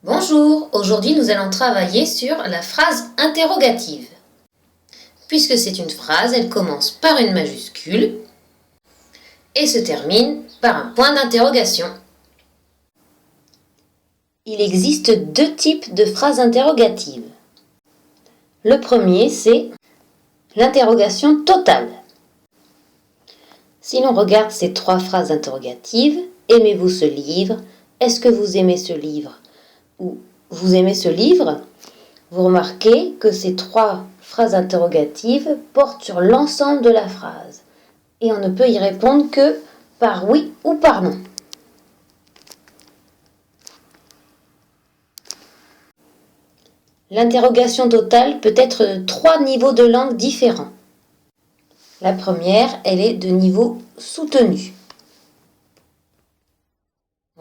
Bonjour, aujourd'hui nous allons travailler sur la phrase interrogative. Puisque c'est une phrase, elle commence par une majuscule et se termine par un point d'interrogation. Il existe deux types de phrases interrogatives. Le premier, c'est l'interrogation totale. Si l'on regarde ces trois phrases interrogatives, aimez-vous ce livre? Est-ce que vous aimez ce livre? Ou vous aimez ce livre? Vous remarquez que ces trois phrases interrogatives portent sur l'ensemble de la phrase et on ne peut y répondre que par oui ou par non. L'interrogation totale peut être de trois niveaux de langue différents. La première, elle est de niveau soutenu.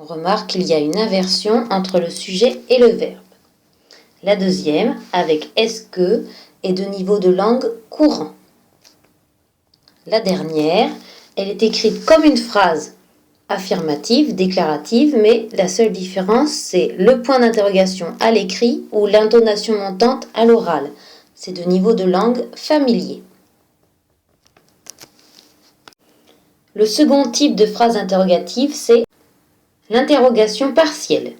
On remarque qu'il y a une inversion entre le sujet et le verbe. La deuxième, avec est-ce que, est de niveau de langue courant. La dernière, elle est écrite comme une phrase affirmative, déclarative, mais la seule différence, c'est le point d'interrogation à l'écrit ou l'intonation montante à l'oral. C'est de niveau de langue familier. Le second type de phrase interrogative, c'est l'interrogation partielle.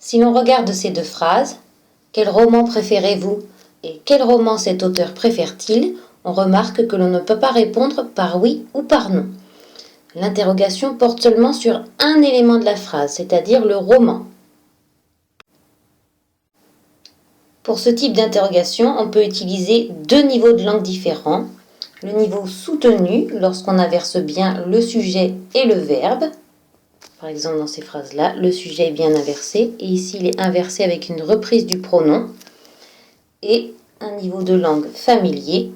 Si l'on regarde ces deux phrases, quel roman préférez-vous et quel roman cet auteur préfère-t-il, on remarque que l'on ne peut pas répondre par oui ou par non. L'interrogation porte seulement sur un élément de la phrase, c'est-à-dire le roman. Pour ce type d'interrogation, on peut utiliser deux niveaux de langue différents. Le niveau soutenu, lorsqu'on inverse bien le sujet et le verbe. Par exemple, dans ces phrases-là, le sujet est bien inversé, et ici, il est inversé avec une reprise du pronom. Et un niveau de langue familier,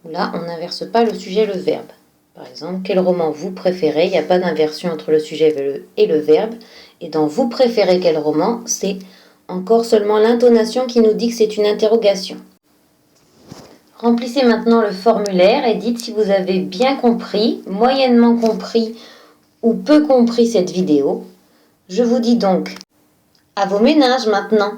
où là, on n'inverse pas le sujet et le verbe. Par exemple, quel roman vous préférez? Il n'y a pas d'inversion entre le sujet et le verbe. Et dans vous préférez quel roman, c'est encore seulement l'intonation qui nous dit que c'est une interrogation. Remplissez maintenant le formulaire et dites si vous avez bien compris, moyennement compris ou peu compris cette vidéo. Je vous dis donc à vos ménages maintenant.